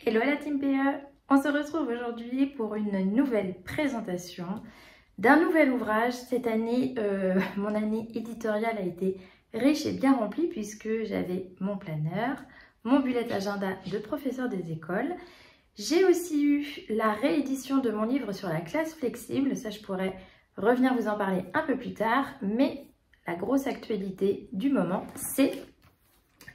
Hello la team PE, on se retrouve aujourd'hui pour une nouvelle présentation d'un nouvel ouvrage. Cette année, mon année éditoriale a été riche et bien remplie puisque j'avais mon planeur, mon bullet agenda de professeur des écoles. J'ai aussi eu la réédition de mon livre sur la classe flexible, ça je pourrais revenir vous en parler un peu plus tard, mais la grosse actualité du moment, c'est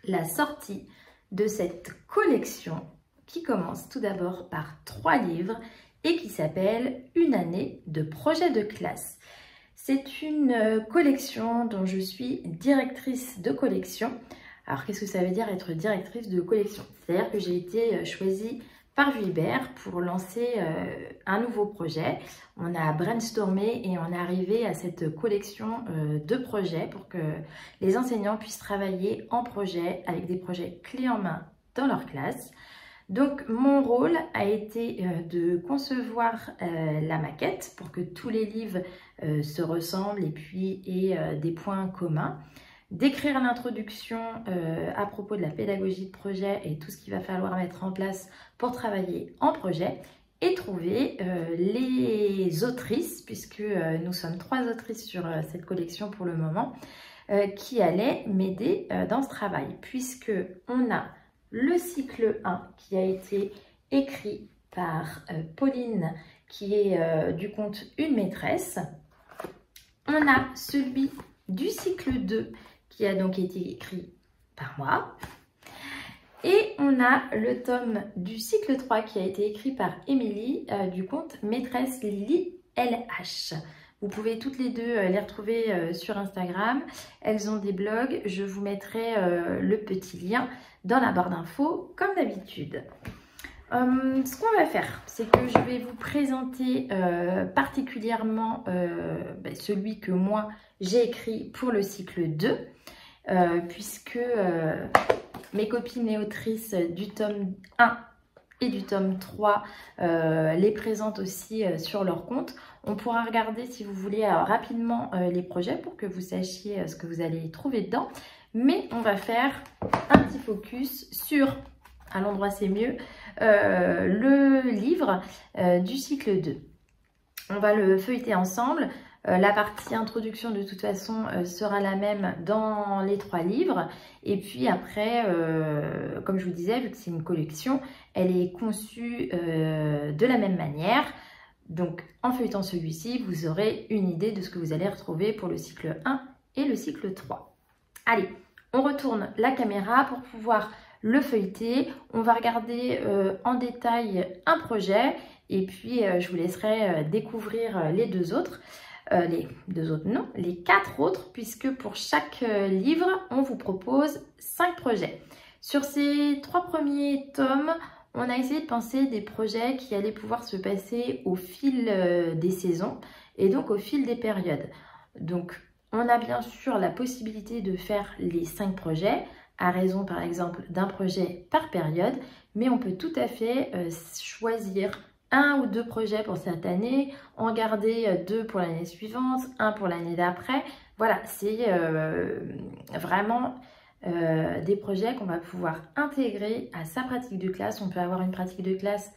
la sortie de cette collection qui commence tout d'abord par 3 livres et qui s'appelle Une année de projet de classe. C'est une collection dont je suis directrice de collection. Alors qu'est-ce que ça veut dire être directrice de collection? C'est-à-dire que j'ai été choisie par Vuibert pour lancer un nouveau projet. On a brainstormé et on est arrivé à cette collection de projets pour que les enseignants puissent travailler en projet avec des projets clés en main dans leur classe. Donc mon rôle a été de concevoir la maquette pour que tous les livres se ressemblent et puis aient des points communs, d'écrire l'introduction à propos de la pédagogie de projet et tout ce qu'il va falloir mettre en place pour travailler en projet, et trouver les autrices, puisque nous sommes 3 autrices sur cette collection pour le moment, qui allaient m'aider dans ce travail, puisque on a le cycle 1 qui a été écrit par Pauline, qui est du conte Une maîtresse. On a celui du cycle 2 qui a donc été écrit par moi. Et on a le tome du cycle 3 qui a été écrit par Émilie du conte Maîtresse Lily LH. Vous pouvez toutes les deux les retrouver sur Instagram. Elles ont des blogs. Je vous mettrai le petit lien dans la barre d'infos comme d'habitude. Ce qu'on va faire, c'est que je vais vous présenter particulièrement celui que moi j'ai écrit pour le cycle 2, puisque mes copines et autrices du tome 1 et du tome 3 les présentent aussi sur leur compte. On pourra regarder, si vous voulez, rapidement les projets pour que vous sachiez ce que vous allez trouver dedans. Mais on va faire un petit focus sur, à l'endroit c'est mieux, le livre du cycle 2. On va le feuilleter ensemble. La partie introduction de toute façon sera la même dans les 3 livres. Et puis après, comme je vous disais, vu que c'est une collection, elle est conçue de la même manière. Donc en feuilletant celui-ci, vous aurez une idée de ce que vous allez retrouver pour le cycle 1 et le cycle 3. Allez, on retourne la caméra pour pouvoir le feuilleter. On va regarder en détail un projet et puis je vous laisserai découvrir les 2 autres. Les 4 autres, puisque pour chaque livre, on vous propose 5 projets. Sur ces 3 premiers tomes, on a essayé de penser des projets qui allaient pouvoir se passer au fil des saisons et donc au fil des périodes. Donc, on a bien sûr la possibilité de faire les 5 projets, à raison par exemple d'un projet par période, mais on peut tout à fait choisir 1 ou 2 projets pour cette année, en garder 2 pour l'année suivante, 1 pour l'année d'après. Voilà, c'est vraiment des projets qu'on va pouvoir intégrer à sa pratique de classe. On peut avoir une pratique de classe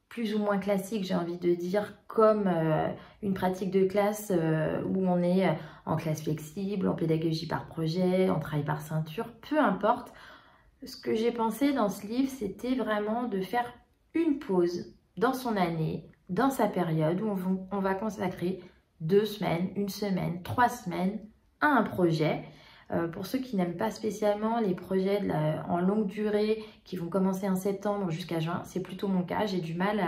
plus ou moins classique, j'ai envie de dire, comme une pratique de classe où on est en classe flexible, en pédagogie par projet, en travail par ceinture, peu importe. Ce que j'ai pensé dans ce livre, c'était vraiment de faire une pause dans son année, dans sa période, où on va consacrer 2 semaines, 1 semaine, 3 semaines à un projet. Pour ceux qui n'aiment pas spécialement les projets en longue durée qui vont commencer en septembre jusqu'à juin, c'est plutôt mon cas. J'ai du mal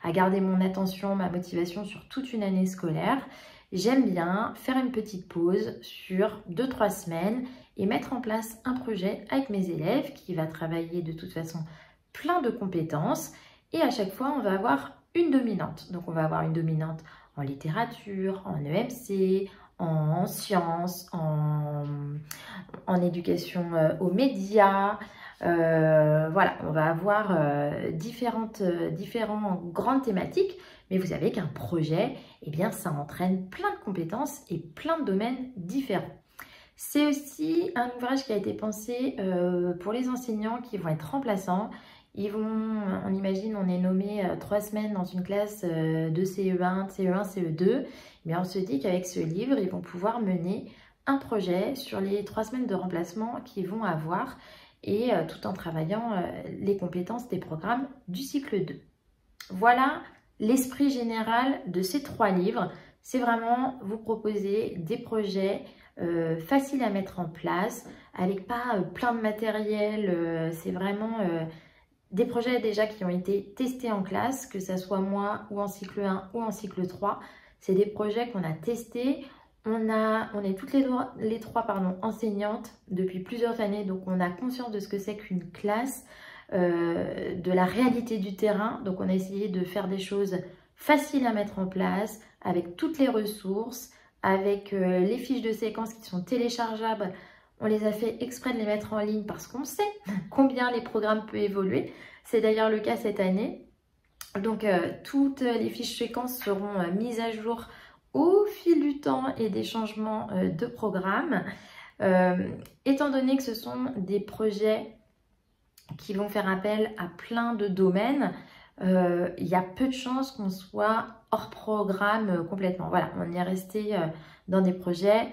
à garder mon attention, ma motivation sur toute une année scolaire. J'aime bien faire une petite pause sur 2-3 semaines et mettre en place un projet avec mes élèves qui va travailler de toute façon plein de compétences. Et à chaque fois, on va avoir une dominante. Donc, on va avoir une dominante en littérature, en EMC, en sciences, en éducation aux médias. Voilà, on va avoir différentes grandes thématiques. Mais vous savez qu'un projet, eh bien, ça entraîne plein de compétences et plein de domaines différents. C'est aussi un ouvrage qui a été pensé pour les enseignants qui vont être remplaçants. On imagine, on est nommé 3 semaines dans une classe de CE1, CE1, CE2. Eh bien, on se dit qu'avec ce livre, ils vont pouvoir mener un projet sur les 3 semaines de remplacement qu'ils vont avoir et tout en travaillant les compétences des programmes du cycle 2. Voilà l'esprit général de ces 3 livres. C'est vraiment vous proposer des projets faciles à mettre en place, avec pas plein de matériel. C'est vraiment des projets déjà qui ont été testés en classe, que ce soit moi ou en cycle 1 ou en cycle 3. C'est des projets qu'on a testés. On est toutes les trois enseignantes depuis plusieurs années, donc on a conscience de ce que c'est qu'une classe, de la réalité du terrain. Donc on a essayé de faire des choses faciles à mettre en place, avec toutes les ressources, avec les fiches de séquences qui sont téléchargeables. On les a fait exprès de les mettre en ligne parce qu'on sait combien les programmes peuvent évoluer. C'est d'ailleurs le cas cette année. Donc toutes les fiches séquences seront mises à jour au fil du temps et des changements de programme. Étant donné que ce sont des projets qui vont faire appel à plein de domaines, il y a peu de chances qu'on soit hors programme complètement. Voilà, on est resté dans des projets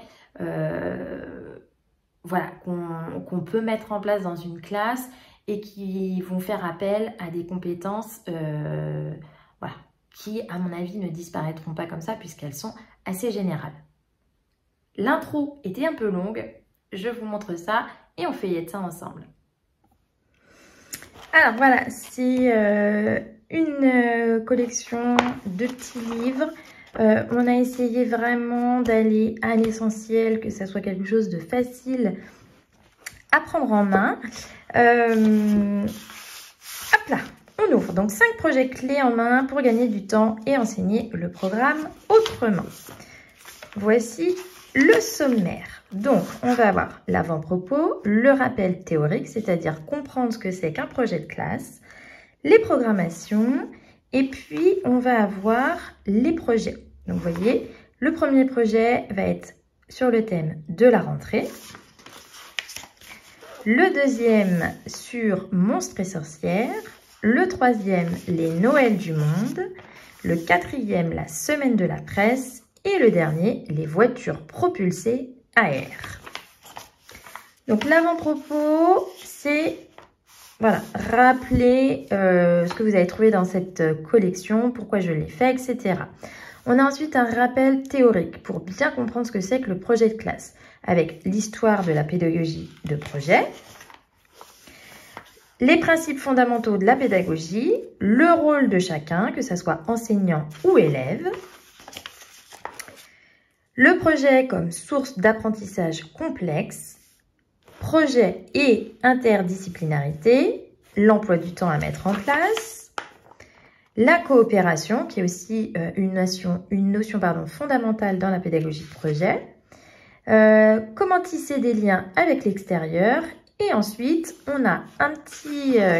voilà, qu'on peut mettre en place dans une classe et qui vont faire appel à des compétences voilà, qui, à mon avis, ne disparaîtront pas comme ça puisqu'elles sont assez générales. L'intro était un peu longue, je vous montre ça et on feuillette ça ensemble. Alors voilà, c'est une collection de petits livres. On a essayé vraiment d'aller à l'essentiel, que ça soit quelque chose de facile à prendre en main. Hop là, on ouvre donc 5 projets clés en main pour gagner du temps et enseigner le programme autrement. Voici le sommaire. Donc, on va avoir l'avant-propos, le rappel théorique, c'est-à-dire comprendre ce que c'est qu'un projet de classe, les programmations, et puis on va avoir les projets. Donc, vous voyez, le premier projet va être sur le thème de la rentrée. Le deuxième sur monstres et sorcières. Le troisième, les Noëls du monde. Le quatrième, la semaine de la presse. Et le dernier, les voitures propulsées à air. Donc l'avant-propos, c'est voilà, rappeler ce que vous avez trouvé dans cette collection, pourquoi je l'ai fait, etc. On a ensuite un rappel théorique pour bien comprendre ce que c'est que le projet de classe, avec l'histoire de la pédagogie de projet, les principes fondamentaux de la pédagogie, le rôle de chacun, que ce soit enseignant ou élève, le projet comme source d'apprentissage complexe, projet et interdisciplinarité, l'emploi du temps à mettre en place, la coopération, qui est aussi une notion fondamentale dans la pédagogie de projet, comment tisser des liens avec l'extérieur, et ensuite on a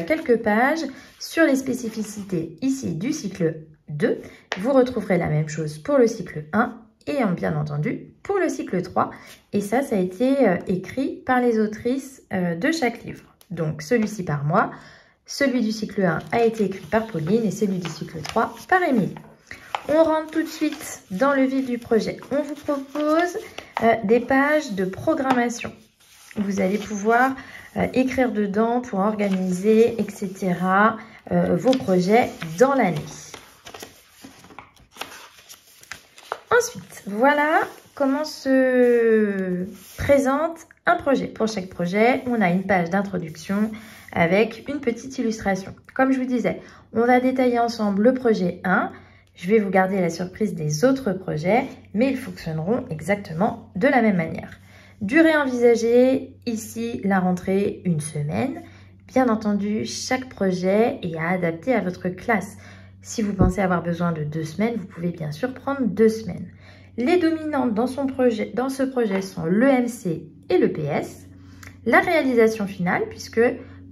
quelques pages sur les spécificités ici du cycle 2. Vous retrouverez la même chose pour le cycle 1 et bien entendu pour le cycle 3. Et ça a été écrit par les autrices de chaque livre. Donc celui-ci par moi, celui du cycle 1 a été écrit par Pauline et celui du cycle 3 par Émilie. On rentre tout de suite dans le vif du projet. On vous propose des pages de programmation. Vous allez pouvoir écrire dedans pour organiser, etc. Vos projets dans l'année. Ensuite, voilà comment se présente un projet. Pour chaque projet, on a une page d'introduction avec une petite illustration. Comme je vous disais, on va détailler ensemble le projet 1. Je vais vous garder la surprise des autres projets, mais ils fonctionneront exactement de la même manière. Durée envisagée, ici la rentrée, 1 semaine. Bien entendu, chaque projet est à adapter à votre classe. Si vous pensez avoir besoin de 2 semaines, vous pouvez bien sûr prendre 2 semaines. Les dominantes dans ce projet sont l'EMC et le PS. La réalisation finale, puisque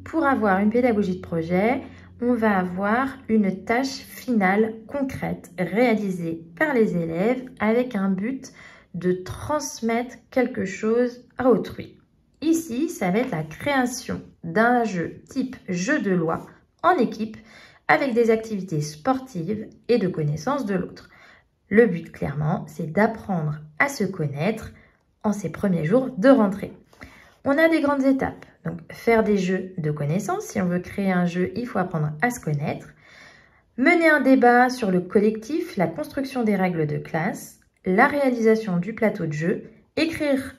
pour avoir une pédagogie de projet, on va avoir une tâche finale concrète réalisée par les élèves avec un but de transmettre quelque chose à autrui. Ici, ça va être la création d'un jeu type jeu de loi en équipe avec des activités sportives et de connaissance de l'autre. Le but, clairement, c'est d'apprendre à se connaître en ces premiers jours de rentrée. On a des grandes étapes. Donc, faire des jeux de connaissances. Si on veut créer un jeu, il faut apprendre à se connaître. Mener un débat sur le collectif, la construction des règles de classe, la réalisation du plateau de jeu, écrire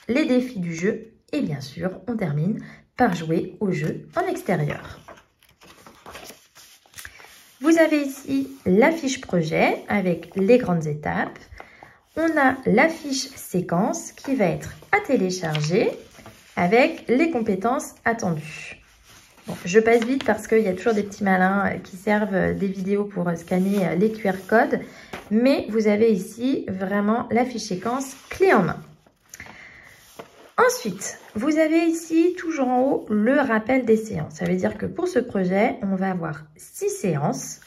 les défis du jeu et bien sûr, on termine par jouer au jeu en extérieur. Vous avez ici la fiche projet avec les grandes étapes. On a la fiche séquence qui va être à télécharger avec les compétences attendues. Bon, je passe vite parce qu'il y a toujours des petits malins qui servent des vidéos pour scanner les QR codes. Mais vous avez ici vraiment la fiche séquence clé en main. Ensuite, vous avez ici toujours en haut le rappel des séances. Ça veut dire que pour ce projet, on va avoir 6 séances.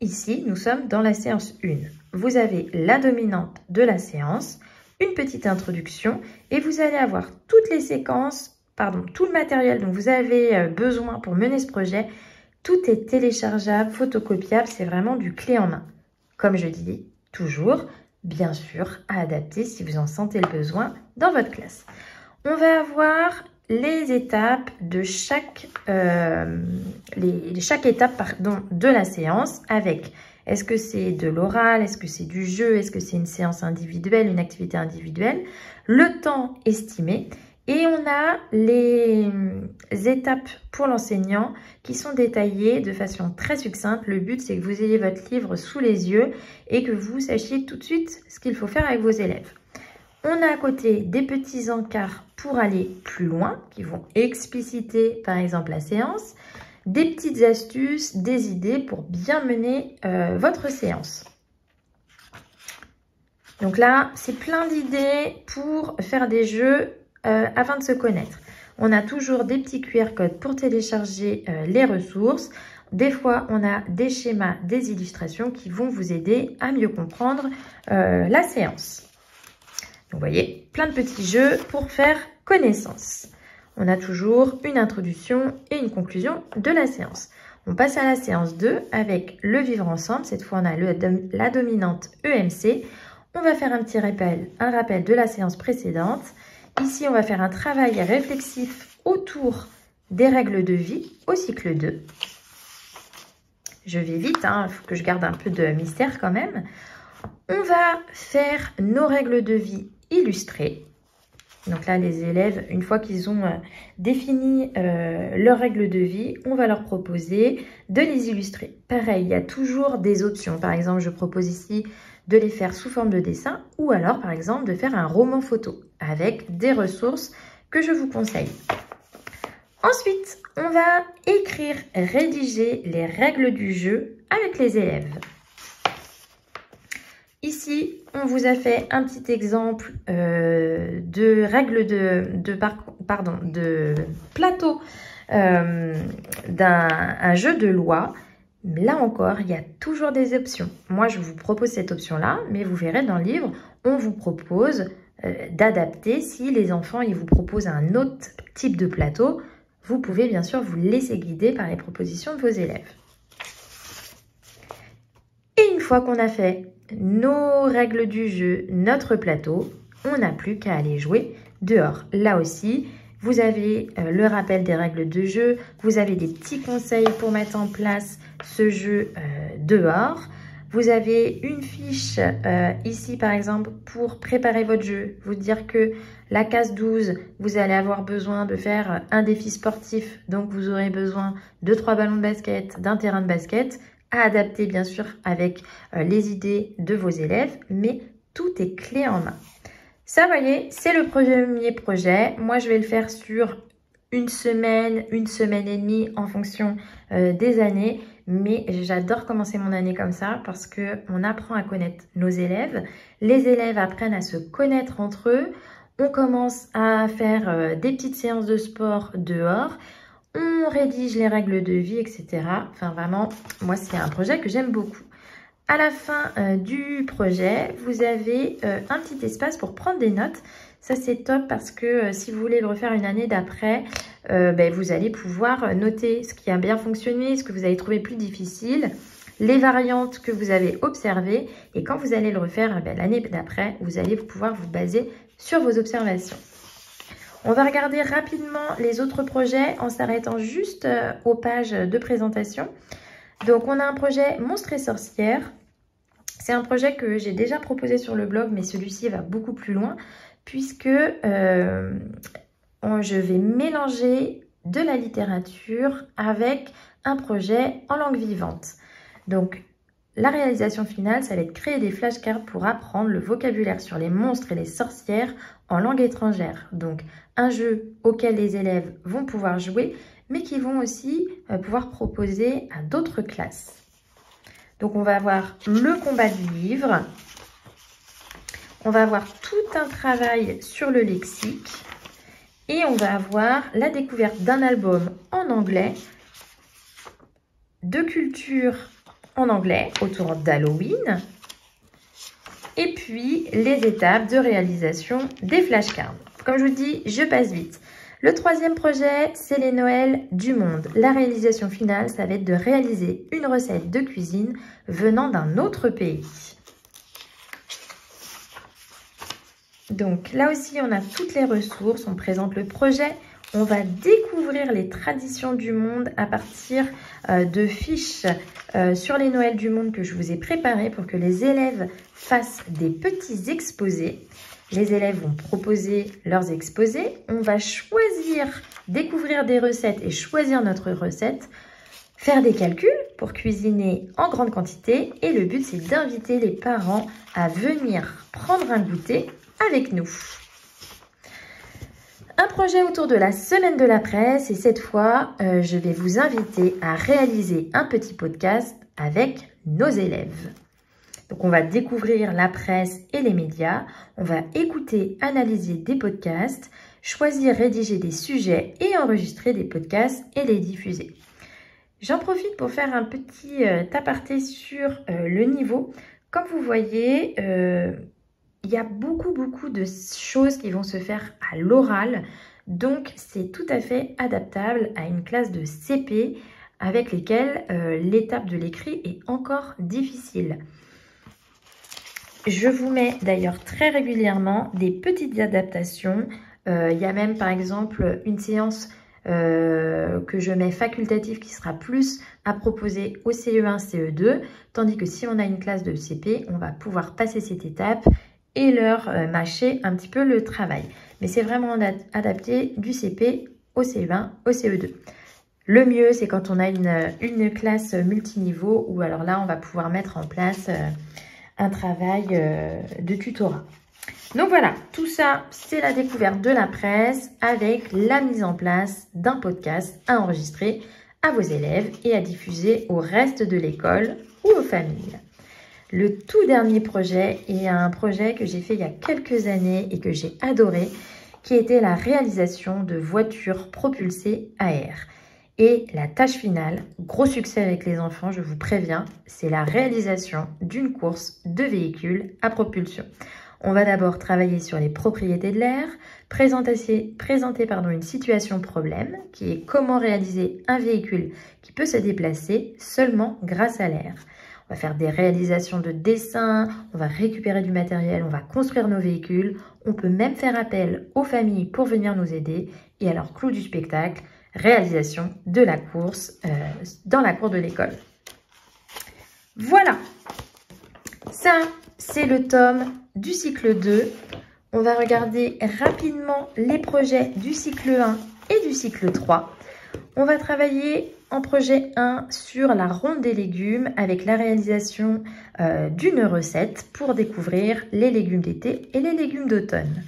Ici, nous sommes dans la séance 1. Vous avez la dominante de la séance, une petite introduction et vous allez avoir toutes les séquences, tout le matériel dont vous avez besoin pour mener ce projet. Tout est téléchargeable, photocopiable, c'est vraiment du clé en main. Comme je dis toujours, bien sûr, à adapter si vous en sentez le besoin dans votre classe. On va avoir les étapes de chaque étape de la séance avec est-ce que c'est de l'oral, est-ce que c'est du jeu, est-ce que c'est une séance individuelle, une activité individuelle, le temps estimé et on a les étapes pour l'enseignant qui sont détaillées de façon très succincte. Le but c'est que vous ayez votre livre sous les yeux et que vous sachiez tout de suite ce qu'il faut faire avec vos élèves. On a à côté des petits encarts pour aller plus loin, qui vont expliciter par exemple la séance, des petites astuces, des idées pour bien mener votre séance. Donc là, c'est plein d'idées pour faire des jeux afin de se connaître. On a toujours des petits QR codes pour télécharger les ressources. Des fois, on a des schémas, des illustrations qui vont vous aider à mieux comprendre la séance. Vous voyez, plein de petits jeux pour faire connaissance. On a toujours une introduction et une conclusion de la séance. On passe à la séance 2 avec le vivre ensemble. Cette fois, on a la dominante EMC. On va faire un petit rappel de la séance précédente. Ici, on va faire un travail réflexif autour des règles de vie au cycle 2. Je vais vite, il faut que je garde un peu de mystère quand même. On va faire nos règles de vie illustrées. Donc là, les élèves, une fois qu'ils ont défini leurs règles de vie, on va leur proposer de les illustrer. Pareil, il y a toujours des options. Par exemple, je propose ici de les faire sous forme de dessin ou alors, par exemple, de faire un roman photo avec des ressources que je vous conseille. Ensuite, on va écrire, rédiger les règles du jeu avec les élèves. Ici, on vous a fait un petit exemple de règles de plateau d'un jeu de loi. Là encore, il y a toujours des options. Moi, je vous propose cette option-là, mais vous verrez dans le livre, on vous propose d'adapter. Si les enfants ils vous proposent un autre type de plateau, vous pouvez bien sûr vous laisser guider par les propositions de vos élèves. Et une fois qu'on a fait nos règles du jeu, notre plateau, on n'a plus qu'à aller jouer dehors. Là aussi, vous avez le rappel des règles de jeu, vous avez des petits conseils pour mettre en place ce jeu dehors. Vous avez une fiche ici par exemple pour préparer votre jeu. Vous dire que la case 12, vous allez avoir besoin de faire un défi sportif. Donc vous aurez besoin de 3 ballons de basket, d'un terrain de basket. À adapter bien sûr avec les idées de vos élèves, mais tout est clé en main. Ça, vous voyez, c'est le premier projet. Moi, je vais le faire sur une semaine et demie en fonction des années. Mais j'adore commencer mon année comme ça parce qu'on apprend à connaître nos élèves. Les élèves apprennent à se connaître entre eux. On commence à faire des petites séances de sport dehors. On rédige les règles de vie, etc. Enfin, vraiment, moi, c'est un projet que j'aime beaucoup. À la fin du projet, vous avez un petit espace pour prendre des notes. Ça, c'est top parce que si vous voulez le refaire une année d'après, vous allez pouvoir noter ce qui a bien fonctionné, ce que vous avez trouvé plus difficile, les variantes que vous avez observées. Et quand vous allez le refaire l'année d'après, vous allez pouvoir vous baser sur vos observations. On va regarder rapidement les autres projets en s'arrêtant juste aux pages de présentation. Donc, on a un projet Monstres et sorcières. C'est un projet que j'ai déjà proposé sur le blog, mais celui-ci va beaucoup plus loin puisque je vais mélanger de la littérature avec un projet en langue vivante. Donc, la réalisation finale, ça va être créer des flashcards pour apprendre le vocabulaire sur les monstres et les sorcières en langue étrangère. Donc, un jeu auquel les élèves vont pouvoir jouer, mais qui vont aussi pouvoir proposer à d'autres classes. Donc, on va avoir le combat du livre. On va avoir tout un travail sur le lexique. Et on va avoir la découverte d'un album en anglais, de culture en anglais autour d'Halloween. Et puis, les étapes de réalisation des flashcards. Comme je vous dis, je passe vite. Le troisième projet, c'est les Noëls du monde. La réalisation finale, ça va être de réaliser une recette de cuisine venant d'un autre pays. Donc là aussi, on a toutes les ressources, on présente le projet. On va découvrir les traditions du monde à partir de fiches sur les Noëls du monde que je vous ai préparées pour que les élèves fassent des petits exposés. Les élèves vont proposer leurs exposés. On va choisir, découvrir des recettes et choisir notre recette. Faire des calculs pour cuisiner en grande quantité. Et le but, c'est d'inviter les parents à venir prendre un goûter avec nous. Un projet autour de la semaine de la presse. Et cette fois, je vais vous inviter à réaliser un petit podcast avec nos élèves. Donc, on va découvrir la presse et les médias. On va écouter, analyser des podcasts, choisir, rédiger des sujets et enregistrer des podcasts et les diffuser. J'en profite pour faire un petit aparté sur le niveau. Comme vous voyez, il y a beaucoup de choses qui vont se faire à l'oral. Donc, c'est tout à fait adaptable à une classe de CP avec lesquelles l'étape de l'écrit est encore difficile. Je vous mets d'ailleurs très régulièrement des petites adaptations. Il y a même par exemple une séance que je mets facultative qui sera plus à proposer au CE1, CE2. Tandis que si on a une classe de CP, on va pouvoir passer cette étape et leur mâcher un petit peu le travail. Mais c'est vraiment adapté du CP au CE1, au CE2. Le mieux, c'est quand on a une classe multiniveau où alors là, on va pouvoir mettre en place un travail de tutorat. Donc voilà, tout ça, c'est la découverte de la presse avec la mise en place d'un podcast à enregistrer à vos élèves et à diffuser au reste de l'école ou aux familles. Le tout dernier projet est un projet que j'ai fait il y a quelques années et que j'ai adoré, qui était la réalisation de voitures propulsées à air. Et la tâche finale, gros succès avec les enfants, je vous préviens, c'est la réalisation d'une course de véhicules à propulsion. On va d'abord travailler sur les propriétés de l'air, présenter une situation problème, qui est comment réaliser un véhicule qui peut se déplacer seulement grâce à l'air. On va faire des réalisations de dessins, on va récupérer du matériel, on va construire nos véhicules. On peut même faire appel aux familles pour venir nous aider. Et alors, clou du spectacle, réalisation de la course dans la cour de l'école. Voilà, ça c'est le tome du cycle 2. On va regarder rapidement les projets du cycle 1 et du cycle 3. On va travailler en projet 1 sur la ronde des légumes avec la réalisation d'une recette pour découvrir les légumes d'été et les légumes d'automne.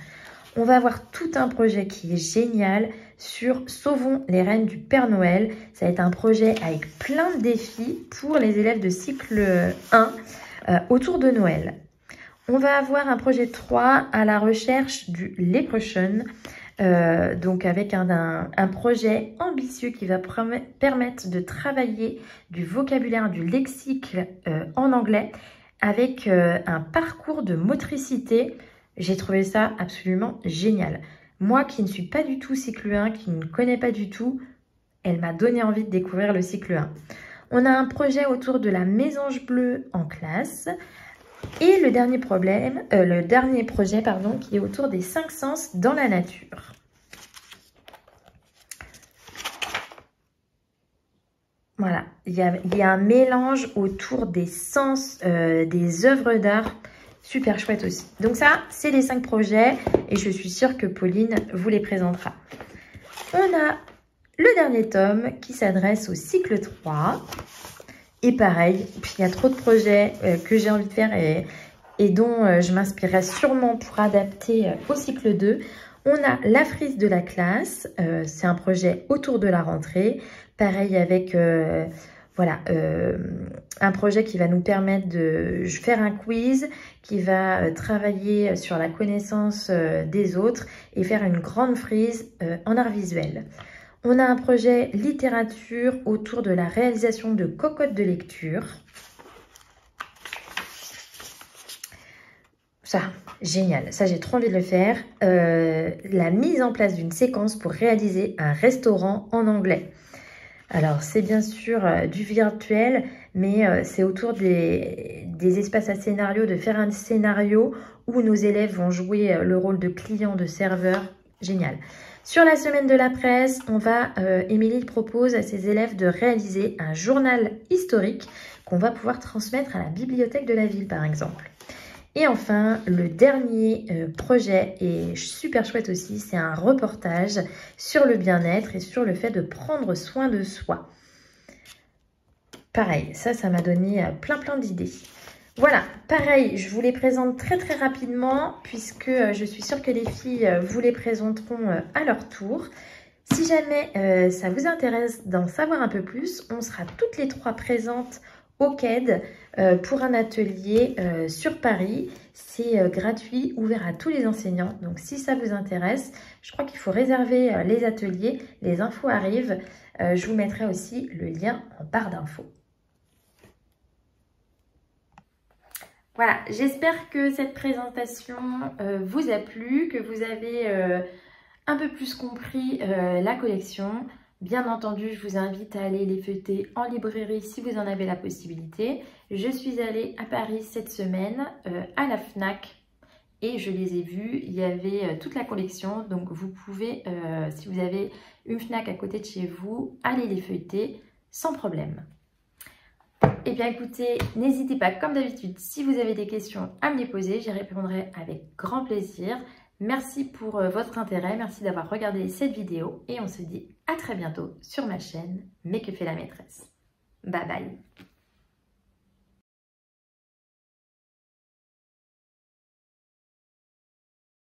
On va avoir tout un projet qui est génial sur Sauvons les reines du Père Noël. Ça va être un projet avec plein de défis pour les élèves de cycle 1 autour de Noël. On va avoir un projet 3 à la recherche du Leprechaun. donc avec un projet ambitieux qui va permettre de travailler du vocabulaire, du lexique en anglais avec un parcours de motricité. J'ai trouvé ça absolument génial. Moi qui ne suis pas du tout cycle 1, qui ne connais pas du tout, elle m'a donné envie de découvrir le cycle 1. On a un projet autour de la mésange bleue en classe. Et le dernier projet, qui est autour des 5 sens dans la nature. Voilà, il y a un mélange autour des sens, des œuvres d'art, super chouette aussi. Donc ça, c'est les 5 projets et je suis sûre que Pauline vous les présentera. On a le dernier tome qui s'adresse au cycle 3. Et pareil, il y a trop de projets que j'ai envie de faire et dont je m'inspirerai sûrement pour adapter au cycle 2. On a la frise de la classe, c'est un projet autour de la rentrée. Pareil avec un projet qui va nous permettre de faire un quiz, qui va travailler sur la connaissance des autres et faire une grande frise en art visuel. On a un projet littérature autour de la réalisation de cocottes de lecture. Ça, génial. Ça, j'ai trop envie de le faire. La mise en place d'une séquence pour réaliser un restaurant en anglais. Alors, c'est bien sûr du virtuel, mais c'est autour des espaces à scénario, de faire un scénario où nos élèves vont jouer le rôle de client, de serveur. Génial. Sur la semaine de la presse, Émilie propose à ses élèves de réaliser un journal historique qu'on va pouvoir transmettre à la bibliothèque de la ville, par exemple. Et enfin, le dernier projet est super chouette aussi, c'est un reportage sur le bien-être et sur le fait de prendre soin de soi. Pareil, ça m'a donné plein d'idées. Voilà, pareil, je vous les présente très rapidement puisque je suis sûre que les filles vous les présenteront à leur tour. Si jamais ça vous intéresse d'en savoir un peu plus, on sera toutes les 3 présentes au CED pour un atelier sur Paris. C'est gratuit, ouvert à tous les enseignants. Donc si ça vous intéresse, je crois qu'il faut réserver les ateliers. Les infos arrivent. Je vous mettrai aussi le lien en barre d'infos. Voilà, j'espère que cette présentation vous a plu, que vous avez un peu plus compris la collection. Bien entendu, je vous invite à aller les feuilleter en librairie si vous en avez la possibilité. Je suis allée à Paris cette semaine à la Fnac et je les ai vus. Il y avait toute la collection, donc vous pouvez, si vous avez une Fnac à côté de chez vous, aller les feuilleter sans problème. Eh bien écoutez, n'hésitez pas comme d'habitude, si vous avez des questions à me les poser, j'y répondrai avec grand plaisir. Merci pour votre intérêt, merci d'avoir regardé cette vidéo et on se dit à très bientôt sur ma chaîne Mais que fait la maîtresse. Bye bye.